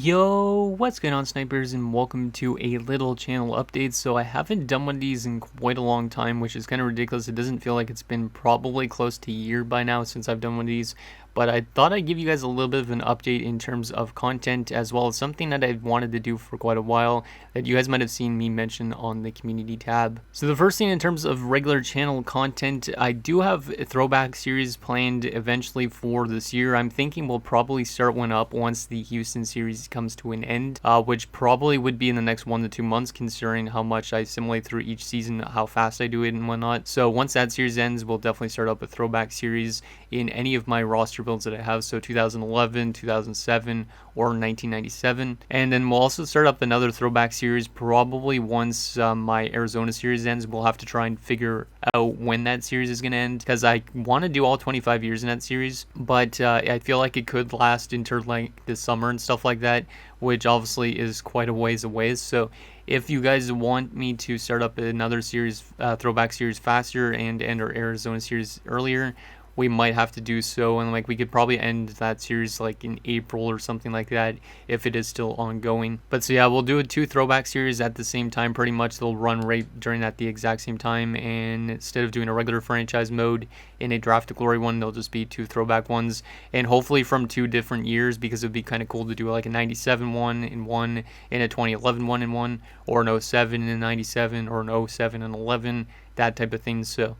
Yo, what's going on, snipers, and welcome to a little channel update. So I haven't done one of these in quite a long time, which is kind of ridiculous. It doesn't feel like it's been probably close to a year by now since I've done one of these, but I thought I'd give you guys a little bit of an update in terms of content, as well as something that I've wanted to do for quite a while that you guys might have seen me mention on the community tab. So the first thing in terms of regular channel content, I do have a throwback series planned eventually for this year. I'm thinking we'll probably start one up once the Houston series comes to an end, which probably would be in the next 1 to 2 months, considering how much I simulate through each season, how fast I do it and whatnot. So once that series ends, we'll definitely start up a throwback series in any of my roster builds that I have, so 2011, 2007, or 1997. And then we'll also start up another throwback series probably once my Arizona series ends. We'll have to try and figure out when that series is going to end, because I want to do all 25 years in that series, but I feel like it could last into like the summer and stuff like that, which obviously is quite a ways away. So if you guys want me to start up another series, throwback series faster and end our Arizona series earlier, we might have to do so, and like we could probably end that series like in April or something like that if it is still ongoing. But so yeah, we'll do 2 throwback series at the same time. Pretty much they'll run right during at the exact same time, and instead of doing a regular franchise mode in a draft to glory one, they'll just be 2 throwback ones, and hopefully from 2 different years, because it would be kind of cool to do like a 97 one in one, and a 2011 one in one, or an 07 and 97, or an 07 and 11, that type of thing. So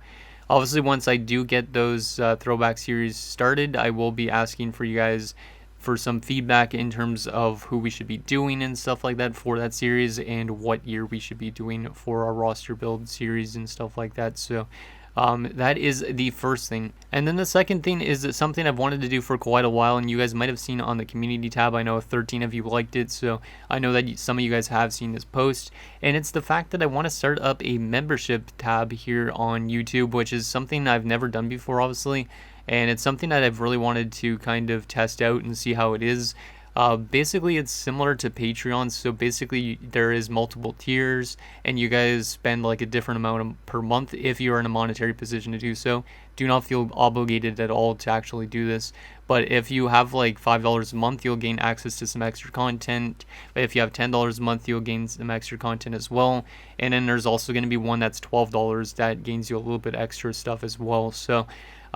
obviously, once I do get those throwback series started, I will be asking for you guys for some feedback in terms of who we should be doing and stuff like that for that series, and what year we should be doing for our roster build series and stuff like that. So that is the first thing. And then the second thing is something I've wanted to do for quite a while, and you guys might have seen on the community tab. I know 13 of you liked it, so I know that some of you guys have seen this post, and it's the fact that I want to start up a membership tab here on YouTube, which is something I've never done before, obviously, and it's something that I've really wanted to kind of test out and see how it is. Basically, it's similar to Patreon, so basically there is multiple tiers, and you guys spend like a different amount per month if you're in a monetary position to do so. Do not feel obligated at all to actually do this, but if you have like $5 a month, you'll gain access to some extra content. But if you have $10 a month, you'll gain some extra content as well, and then there's also going to be one that's $12 that gains you a little bit extra stuff as well. So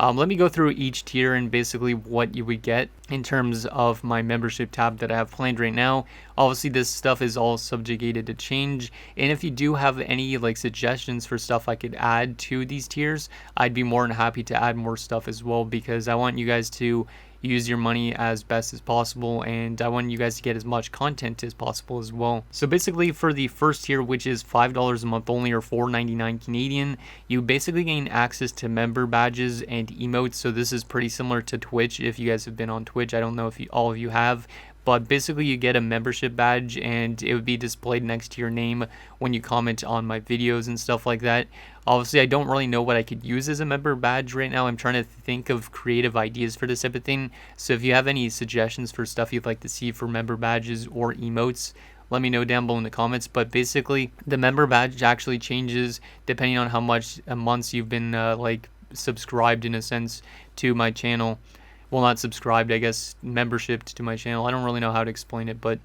let me go through each tier and basically what you would get in terms of my membership tab that I have planned right now. Obviously, this stuff is all subjugated to change, and if you do have any like suggestions for stuff I could add to these tiers, I'd be more than happy to add more stuff as well, because I want you guys to use your money as best as possible, and I want you guys to get as much content as possible as well. So basically, for the first tier, which is $5 a month only, or $4.99 Canadian, you basically gain access to member badges and emotes. So this is pretty similar to Twitch. If you guys have been on Twitch, I don't know if all of you have, but basically you get a membership badge, and it would be displayed next to your name when you comment on my videos and stuff like that. Obviously, I don't really know what I could use as a member badge right now. I'm trying to think of creative ideas for this type of thing. So if you have any suggestions for stuff you'd like to see for member badges or emotes, let me know down below in the comments. But basically, the member badge actually changes depending on how much months you've been like subscribed, in a sense, to my channel. Well, not subscribed, I guess, membership to my channel. I don't really know how to explain it, but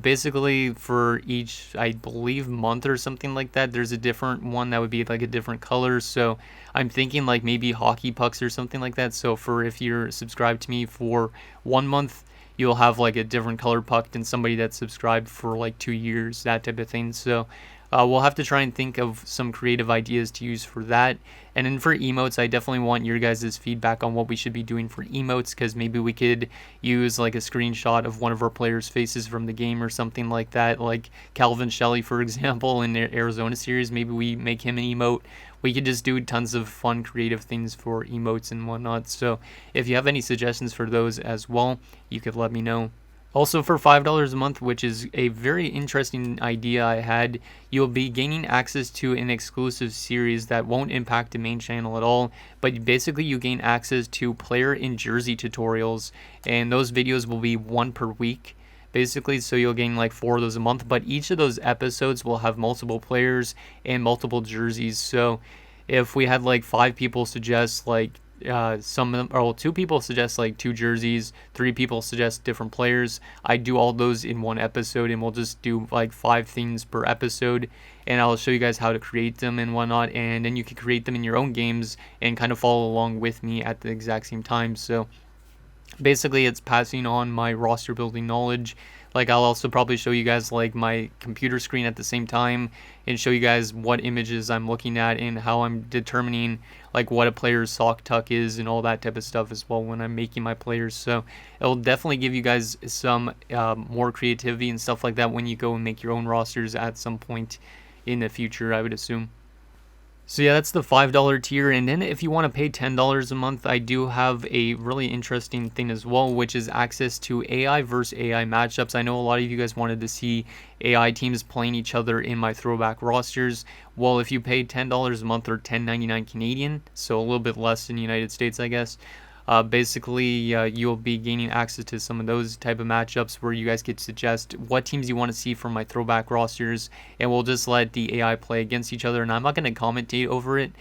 basically for each, I believe, month or something like that, there's a different one that would be like a different color. So I'm thinking like maybe hockey pucks or something like that. So for if you're subscribed to me for 1 month, you'll have like a different color puck than somebody that's subscribed for like 2 years, that type of thing. So we'll have to try and think of some creative ideas to use for that. And then for emotes, I definitely want your guys' feedback on what we should be doing for emotes, because maybe we could use like a screenshot of one of our players' faces from the game or something like that, like Calvin Shelley, for example, in the Arizona series. Maybe we make him an emote. We could just do tons of fun, creative things for emotes and whatnot. So if you have any suggestions for those as well, you could let me know. Also, for $5 a month, which is a very interesting idea I had, you'll be gaining access to an exclusive series that won't impact the main channel at all, but basically you gain access to player and jersey tutorials, and those videos will be 1 per week, basically, so you'll gain like 4 of those a month, but each of those episodes will have multiple players and multiple jerseys. So if we had like 5 people suggest like some of them, or well, two people suggest like two jerseys, three people suggest different players. I do all those in one episode, and we'll just do like 5 things per episode, and I'll show you guys how to create them and whatnot, and then you can create them in your own games and kind of follow along with me at the exact same time. So basically it's passing on my roster building knowledge. Like, I'll also probably show you guys like my computer screen at the same time and show you guys what images I'm looking at and how I'm determining like what a player's sock tuck is and all that type of stuff as well when I'm making my players. So it'll definitely give you guys some more creativity and stuff like that when you go and make your own rosters at some point in the future, I would assume. So yeah, that's the $5 tier, and then if you want to pay $10 a month, I do have a really interesting thing as well, which is access to AI versus AI matchups. I know a lot of you guys wanted to see AI teams playing each other in my throwback rosters. Well, if you pay $10 a month or $10.99 Canadian, so a little bit less in the United States, I guess, basically you'll be gaining access to some of those type of matchups where you guys could suggest what teams you want to see from my throwback rosters, and we'll just let the AI play against each other, and I'm not going to commentate over it,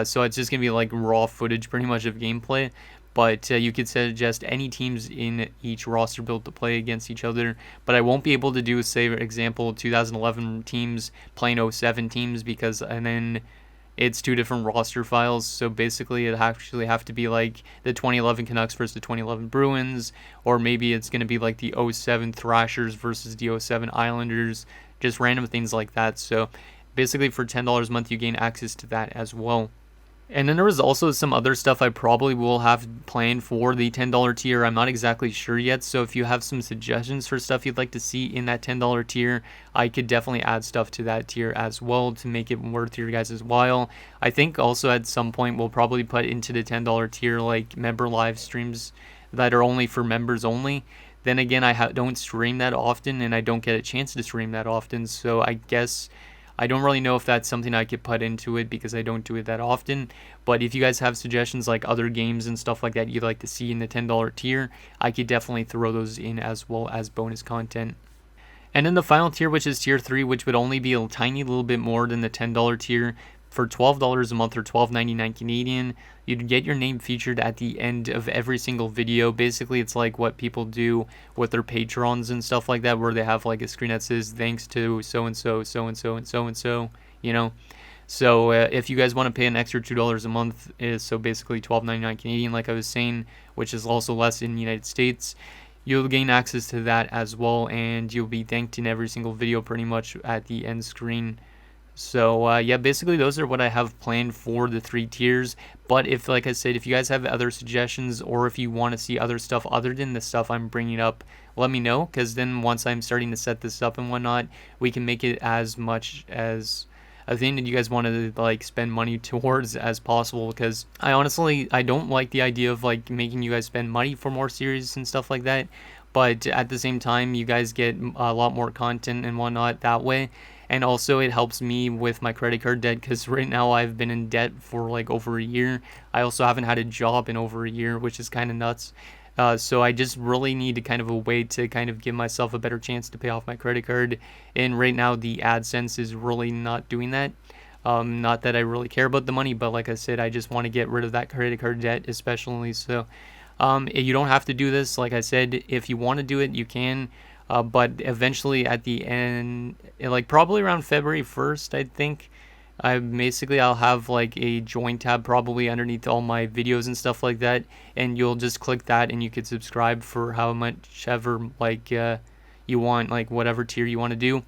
so it's just going to be like raw footage pretty much of gameplay. But you could suggest any teams in each roster build to play against each other. But I won't be able to do, say, for example, 2011 teams playing 07 teams, because and then it's two different roster files. So basically it actually have to be like the 2011 Canucks versus the 2011 Bruins, or maybe it's going to be like the 07 Thrashers versus the 07 Islanders, just random things like that. So basically for $10 a month you gain access to that as well. And then there was also some other stuff I probably will have planned for the $10 tier. I'm not exactly sure yet, so if you have some suggestions for stuff you'd like to see in that $10 tier, I could definitely add stuff to that tier as well to make it worth your guys' while. I think also at some point we'll probably put into the $10 tier like member live streams that are only for members only. Then again, I don't stream that often, and I don't get a chance to stream that often, so I guess I don't really know if that's something I could put into it because I don't do it that often. But if you guys have suggestions like other games and stuff like that you'd like to see in the $10 tier, I could definitely throw those in as well as bonus content. And then the final tier, which is tier 3, which would only be a tiny little bit more than the $10 tier. For $12 a month or $12.99 Canadian, you'd get your name featured at the end of every single video. Basically, it's like what people do with their patrons and stuff like that, where they have like a screen that says thanks to so-and-so, so-and-so, and so-and-so, you know. So if you guys want to pay an extra $2 a month, so basically $12.99 Canadian, like I was saying, which is also less in the United States, you'll gain access to that as well, and you'll be thanked in every single video pretty much at the end screen. So yeah, basically those are what I have planned for the 3 tiers. But if, like I said, if you guys have other suggestions, or if you want to see other stuff other than the stuff I'm bringing up, let me know, because then once I'm starting to set this up and whatnot, we can make it as much as a thing that you guys want to like spend money towards as possible. Because I honestly, I don't like the idea of like making you guys spend money for more series and stuff like that, but at the same time you guys get a lot more content and whatnot that way. And also it helps me with my credit card debt, because right now I've been in debt for like over a year. I also haven't had a job in over a year, which is kind of nuts. So I just really need to kind of a way to kind of give myself a better chance to pay off my credit card. And right now the AdSense is really not doing that. Not that I really care about the money, but like I said, I just want to get rid of that credit card debt especially. So you don't have to do this. Like I said, if you want to do it, you can. But eventually at the end, like probably around February 1st, I think, I'll have like a join tab probably underneath all my videos and stuff like that, and you'll just click that and you could subscribe for how much ever like you want, like whatever tier you want to do.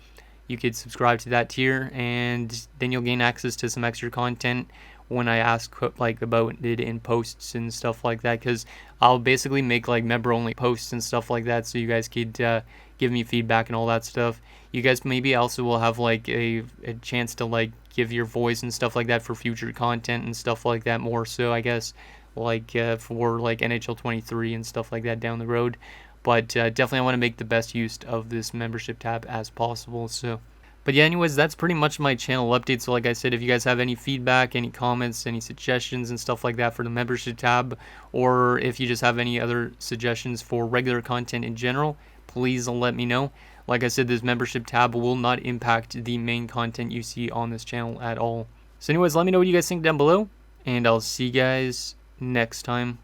You could subscribe to that tier, and then you'll gain access to some extra content when I ask like about it in posts and stuff like that, because I'll basically make like member only posts and stuff like that, so you guys could give me feedback and all that stuff. You guys maybe also will have like a chance to like give your voice and stuff like that for future content and stuff like that, more so I guess, like for like NHL 23 and stuff like that down the road. But definitely I want to make the best use of this membership tab as possible. So but yeah, anyways, that's pretty much my channel update. So like I said, if you guys have any feedback, any comments, any suggestions and stuff like that for the membership tab, or if you just have any other suggestions for regular content in general, please let me know. Like I said, this membership tab will not impact the main content you see on this channel at all. So anyways, let me know what you guys think down below, and I'll see you guys next time.